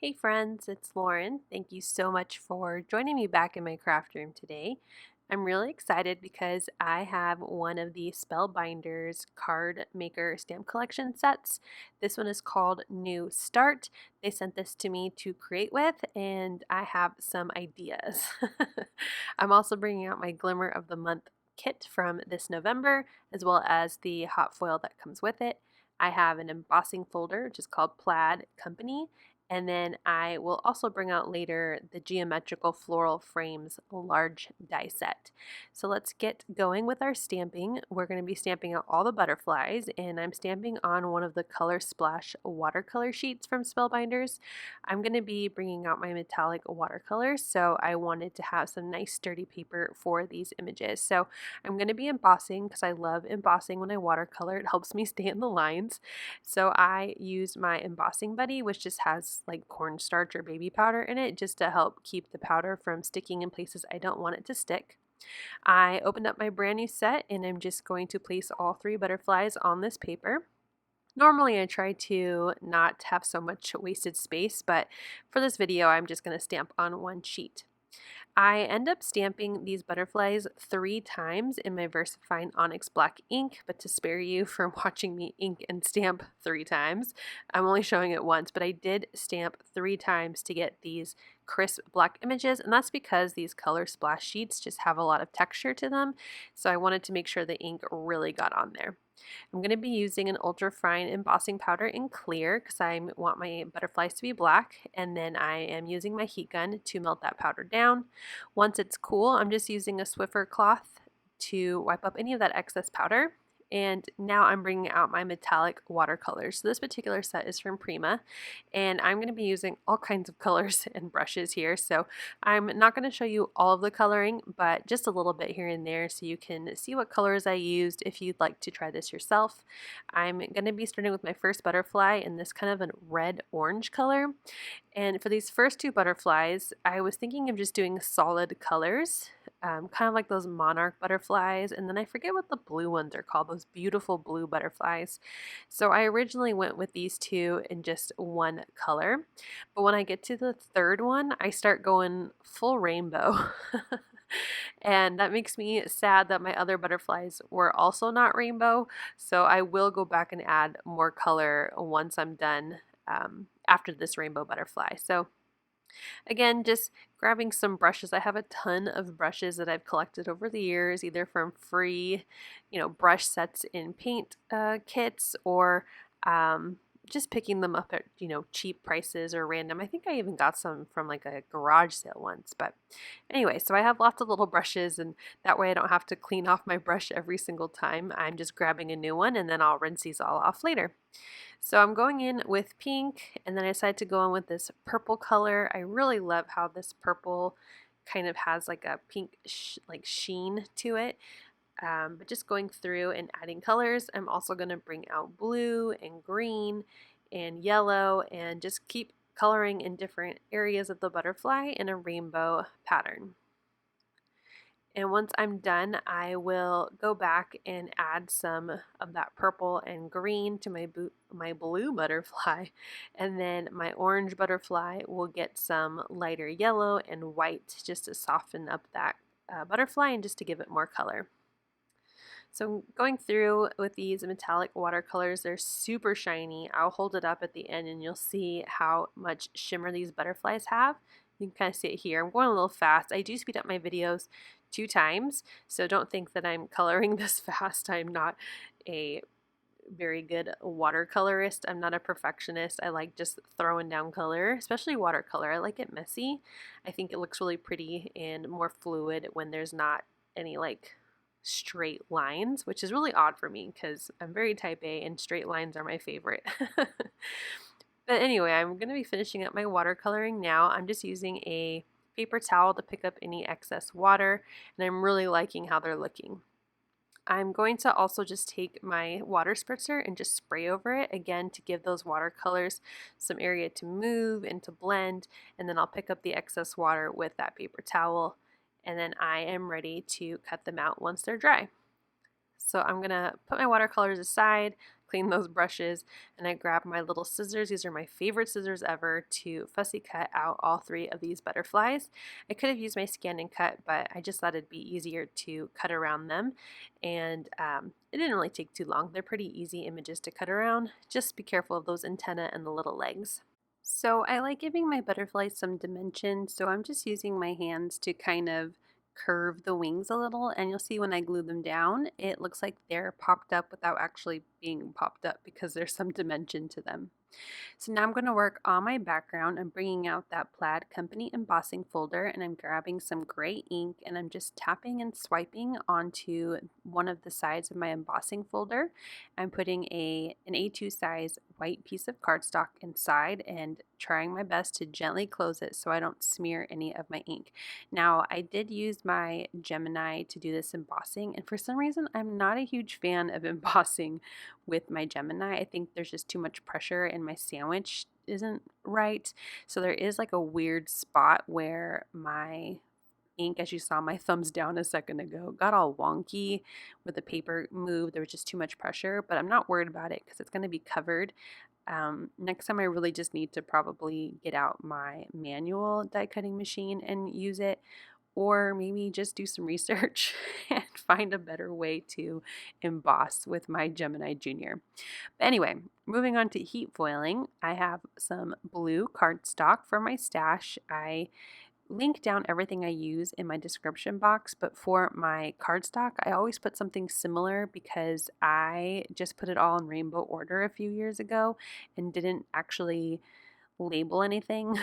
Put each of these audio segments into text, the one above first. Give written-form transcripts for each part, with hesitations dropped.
Hey friends, it's Lauren. Thank you so much for joining me back in my craft room today. I'm really excited because I have one of the Spellbinders card maker stamp collection sets. This one is called New Start. They sent this to me to create with, and I have some ideas. I'm also bringing out my Glimmer of the Month kit from this November, as well as the hot foil that comes with it. I have an embossing folder, which is called Plaid Company, and then I will also bring out later the Geometrical Floral Frames large die set. So let's get going with our stamping. We're going to be stamping out all the butterflies, and I'm stamping on one of the Color Splash watercolor sheets from Spellbinders. I'm going to be bringing out my metallic watercolors, so I wanted to have some nice sturdy paper for these images. So I'm going to be embossing because I love embossing when I watercolor. It helps me stay in the lines. So I used my embossing buddy, which just has like cornstarch or baby powder in it, just to help keep the powder from sticking in places I don't want it to stick. I opened up my brand new set and I'm just going to place all 3 butterflies on this paper. Normally I try to not have so much wasted space, but for this video I'm just going to stamp on one sheet. I end up stamping these butterflies 3 times in my VersaFine Onyx Black ink, but to spare you from watching me ink and stamp 3 times, I'm only showing it once, but I did stamp 3 times to get these crisp black images, and that's because these color splash sheets just have a lot of texture to them, so I wanted to make sure the ink really got on there. I'm going to be using an ultra fine embossing powder in clear because I want my butterflies to be black, and then I am using my heat gun to melt that powder down. Once it's cool, I'm just using a Swiffer cloth to wipe up any of that excess powder. And now I'm bringing out my metallic watercolors. So this particular set is from Prima, and I'm going to be using all kinds of colors and brushes here. So I'm not going to show you all of the coloring, but just a little bit here and there so you can see what colors I used if you'd like to try this yourself. I'm going to be starting with my first butterfly in this kind of a red-orange color. And for these first 2 butterflies, I was thinking of just doing solid colors, kind of like those monarch butterflies, and then I forget what the blue ones are called, those beautiful blue butterflies. So I originally went with these 2 in just one color, but when I get to the 3rd one, I start going full rainbow. And that makes me sad that my other butterflies were also not rainbow, so I will go back and add more color once I'm done after this rainbow butterfly. So again, just grabbing some brushes. I have a ton of brushes that I've collected over the years, either from free, brush sets in paint kits, or just picking them up at, cheap prices or random. I think I even got some from like a garage sale once. But anyway, so I have lots of little brushes, and that way I don't have to clean off my brush every single time. I'm just grabbing a new one and then I'll rinse these all off later. So I'm going in with pink, and then I decided to go in with this purple color. I really love how this purple kind of has like a pink sheen to it. But just going through and adding colors, I'm also going to bring out blue and green and yellow and just keep coloring in different areas of the butterfly in a rainbow pattern. And once I'm done, I will go back and add some of that purple and green to my blue butterfly. And then my orange butterfly will get some lighter yellow and white just to soften up that butterfly and just to give it more color. So going through with these metallic watercolors, they're super shiny. I'll hold it up at the end and you'll see how much shimmer these butterflies have. You can kind of see it here. I'm going a little fast. I do speed up my videos 2 times, so don't think that I'm coloring this fast. I'm not a very good watercolorist. I'm not a perfectionist. I like just throwing down color, especially watercolor. I like it messy. I think it looks really pretty and more fluid when there's not any like straight lines, which is really odd for me because I'm very type A and straight lines are my favorite. But anyway, I'm going to be finishing up my watercoloring now. I'm just using a paper towel to pick up any excess water, and I'm really liking how they're looking. I'm going to also just take my water spritzer and just spray over it again to give those watercolors some area to move and to blend, and then I'll pick up the excess water with that paper towel, and then I am ready to cut them out once they're dry. So I'm gonna put my watercolors aside, clean those brushes, and I grab my little scissors. These are my favorite scissors ever to fussy cut out all three of these butterflies. I could have used my Scan and Cut, but I just thought it'd be easier to cut around them. And it didn't really take too long. They're pretty easy images to cut around. Just be careful of those antennae and the little legs. So I like giving my butterflies some dimension, so I'm just using my hands to kind of curve the wings a little, and you'll see when I glue them down, it looks like they're popped up without actually being popped up because there's some dimension to them. So now I'm going to work on my background. I'm bringing out that Plaid Company embossing folder, and I'm grabbing some gray ink, and I'm just tapping and swiping onto one of the sides of my embossing folder. I'm putting an A2 size white piece of cardstock inside and trying my best to gently close it so I don't smear any of my ink. Now, I did use my Gemini to do this embossing, and for some reason I'm not a huge fan of embossing with my Gemini. I think there's just too much pressure and my sandwich isn't right. So there is like a weird spot where my ink, as you saw my thumbs down a second ago, got all wonky with the paper move. There was just too much pressure, but I'm not worried about it because it's going to be covered. Next time I really just need to probably get out my manual die cutting machine and use it, or maybe just do some research and find a better way to emboss with my Gemini Junior. But anyway, moving on to heat foiling, I have some blue cardstock for my stash. I link down everything I use in my description box, but for my cardstock, I always put something similar because I just put it all in rainbow order a few years ago and didn't actually label anything.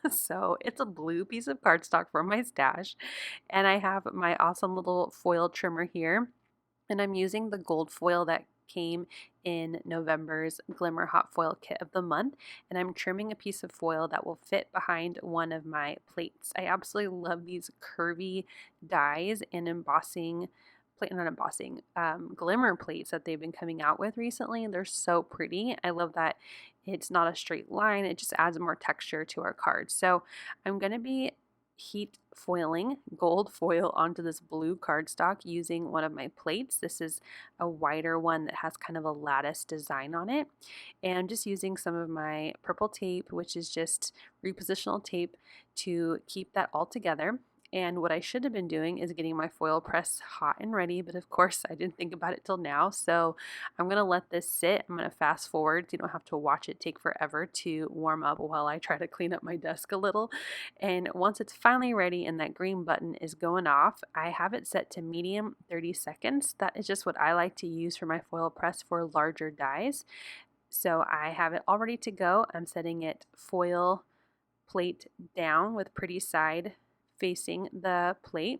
So it's a blue piece of cardstock from my stash, and I have my awesome little foil trimmer here, and I'm using the gold foil that came in November's Glimmer Hot Foil Kit of the Month, and I'm trimming a piece of foil that will fit behind one of my plates. I absolutely love these curvy dies and glimmer plates that they've been coming out with recently. They're so pretty. I love that it's not a straight line. It just adds more texture to our cards. So I'm going to be heat foiling gold foil onto this blue cardstock using one of my plates. This is a wider one that has kind of a lattice design on it. And I'm just using some of my purple tape, which is just repositional tape, to keep that all together. And what I should have been doing is getting my foil press hot and ready, but of course I didn't think about it till now. So I'm going to let this sit. I'm going to fast forward so you don't have to watch it take forever to warm up while I try to clean up my desk a little. And once it's finally ready and that green button is going off, I have it set to medium 30 seconds. That is just what I like to use for my foil press for larger dies. So I have it all ready to go. I'm setting it foil plate down with pretty side facing the plate,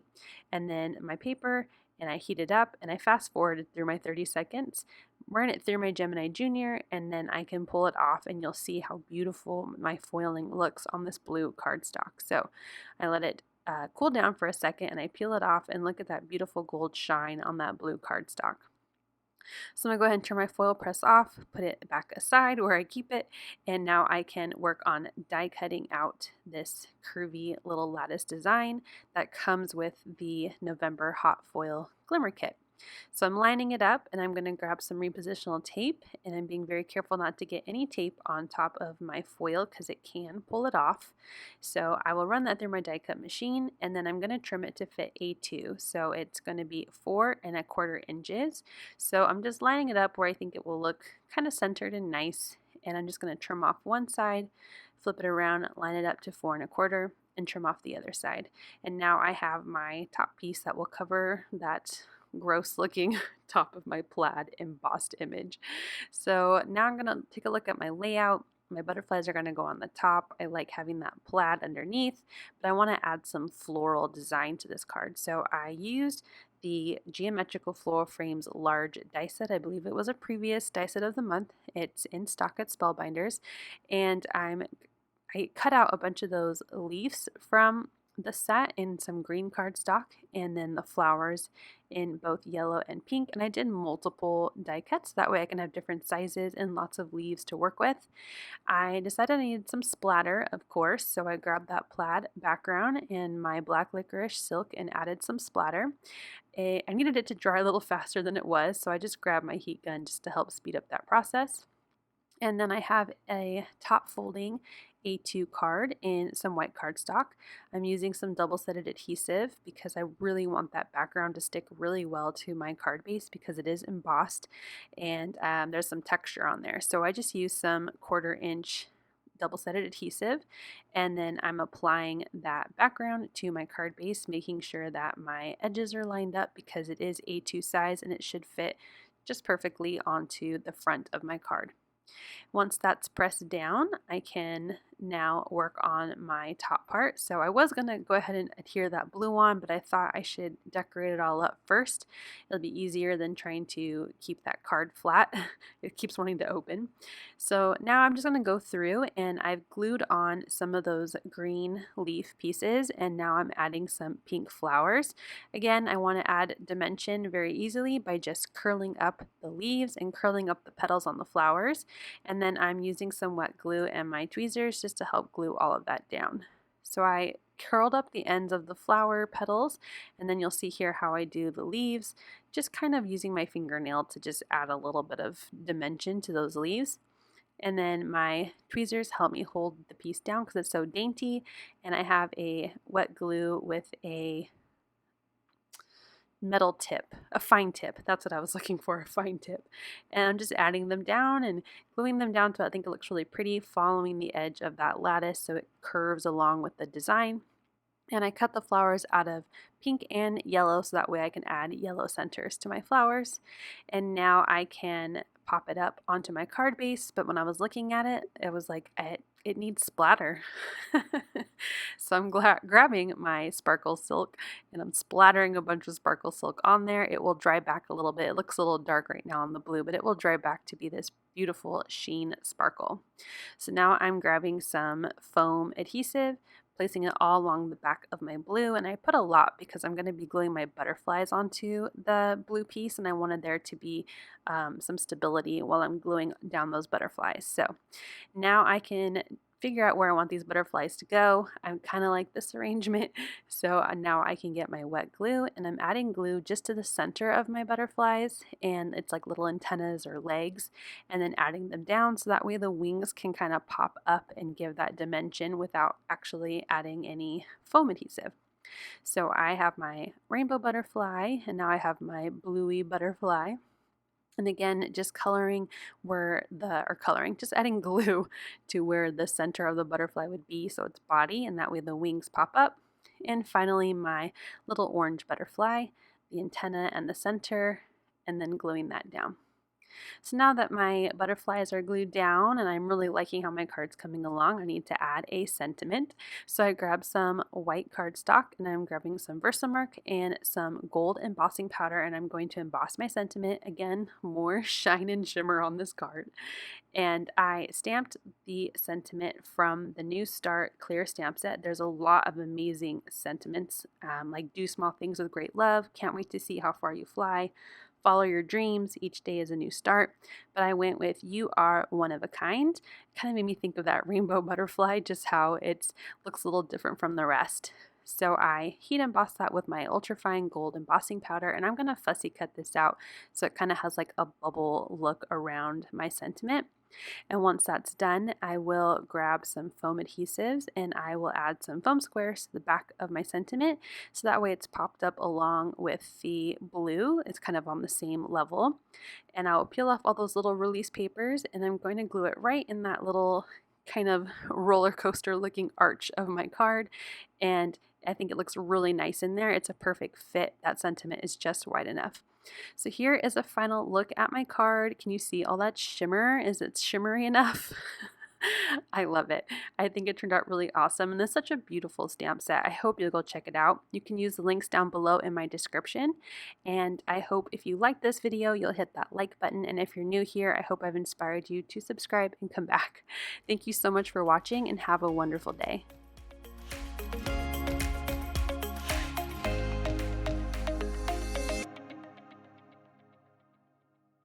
and then my paper, and I heat it up and I fast forwarded through my 30 seconds, run it through my Gemini Junior, and then I can pull it off and you'll see how beautiful my foiling looks on this blue cardstock. So I let it cool down for a second and I peel it off, and look at that beautiful gold shine on that blue cardstock. So I'm going to go ahead and turn my foil press off, put it back aside where I keep it, and now I can work on die cutting out this curvy little lattice design that comes with the November Hot Foil Glimmer Kit. So I'm lining it up, and I'm going to grab some repositional tape, and I'm being very careful not to get any tape on top of my foil because it can pull it off. So I will run that through my die cut machine, and then I'm going to trim it to fit A2. So it's going to be 4¼ inches. So I'm just lining it up where I think it will look kind of centered and nice, and I'm just going to trim off one side, flip it around, line it up to 4¼ and trim off the other side. And now I have my top piece that will cover that gross looking top of my plaid embossed image. So now I'm going to take a look at my layout. My butterflies are going to go on the top. I like having that plaid underneath, but I want to add some floral design to this card. So I used the Geometrical Floral Frames large die set. I believe it was a previous die set of the month. It's in stock at Spellbinders, and I cut out a bunch of those leaves from the set in some green cardstock and then the flowers in both yellow and pink. And I did multiple die cuts, that way I can have different sizes and lots of leaves to work with. I decided I needed some splatter, of course, so I grabbed that plaid background in my black licorice silk and added some splatter. I needed it to dry a little faster than it was, so I just grabbed my heat gun just to help speed up that process. And then I have a top folding A2 card in some white cardstock. I'm using some double-sided adhesive because I really want that background to stick really well to my card base because it is embossed and there's some texture on there. So I just use some 1/4-inch double-sided adhesive, and then I'm applying that background to my card base, making sure that my edges are lined up because it is A2 size and it should fit just perfectly onto the front of my card. Once that's pressed down, I can now work on my top part. So I was going to go ahead and adhere that blue on, but I thought I should decorate it all up first. It'll be easier than trying to keep that card flat. It keeps wanting to open. So now I'm just going to go through, and I've glued on some of those green leaf pieces, and now I'm adding some pink flowers. Again, I want to add dimension very easily by just curling up the leaves and curling up the petals on the flowers. And then I'm using some wet glue and my tweezers just to help glue all of that down. So I curled up the ends of the flower petals, and then you'll see here how I do the leaves, just kind of using my fingernail to just add a little bit of dimension to those leaves. And then my tweezers help me hold the piece down because it's so dainty, and I have a wet glue with a metal tip, a fine tip. That's what I was looking for, a fine tip. And I'm just adding them down and gluing them down so I think it looks really pretty, following the edge of that lattice so it curves along with the design. And I cut the flowers out of pink and yellow so that way I can add yellow centers to my flowers. And now I can pop it up onto my card base, but when I was looking at it, it was like, it needs splatter. So I'm grabbing my sparkle silk and I'm splattering a bunch of sparkle silk on there. It will dry back a little bit. It looks a little dark right now on the blue, but it will dry back to be this beautiful sheen sparkle. So now I'm grabbing some foam adhesive, placing it all along the back of my blue, and I put a lot because I'm going to be gluing my butterflies onto the blue piece, and I wanted there to be some stability while I'm gluing down those butterflies. So now I can figure out where I want these butterflies to go. I kind of like this arrangement, so now I can get my wet glue, and I'm adding glue just to the center of my butterflies, and it's like little antennas or legs, and then adding them down so that way the wings can kind of pop up and give that dimension without actually adding any foam adhesive. So I have my rainbow butterfly, and now I have my bluey butterfly. And again, just just adding glue to where the center of the butterfly would be, so its body, and that way the wings pop up. And finally, my little orange butterfly, the antenna and the center, and then gluing that down. So now that my butterflies are glued down and I'm really liking how my card's coming along, I need to add a sentiment. So I grabbed some white cardstock and I'm grabbing some Versamark and some gold embossing powder, and I'm going to emboss my sentiment. Again, more shine and shimmer on this card. And I stamped the sentiment from the New Start clear stamp set. There's a lot of amazing sentiments, like do small things with great love, can't wait to see how far you fly, follow your dreams, each day is a new start. But I went with you are one of a kind. It kind of made me think of that rainbow butterfly, just how it looks a little different from the rest. So I heat embossed that with my ultrafine gold embossing powder, and I'm going to fussy cut this out so it kind of has like a bubble look around my sentiment. And once that's done, I will grab some foam adhesives and I will add some foam squares to the back of my sentiment, so that way it's popped up along with the blue. It's kind of on the same level. And I'll peel off all those little release papers, and I'm going to glue it right in that little kind of roller coaster looking arch of my card, and I think it looks really nice in there. It's a perfect fit. That sentiment is just wide enough. So here is a final look at my card. Can you see all that shimmer? Is it shimmery enough? I love it. I think it turned out really awesome, and it's such a beautiful stamp set. I hope you'll go check it out. You can use the links down below in my description, and I hope if you like this video, you'll hit that like button, and if you're new here, I hope I've inspired you to subscribe and come back. Thank you so much for watching, and have a wonderful day.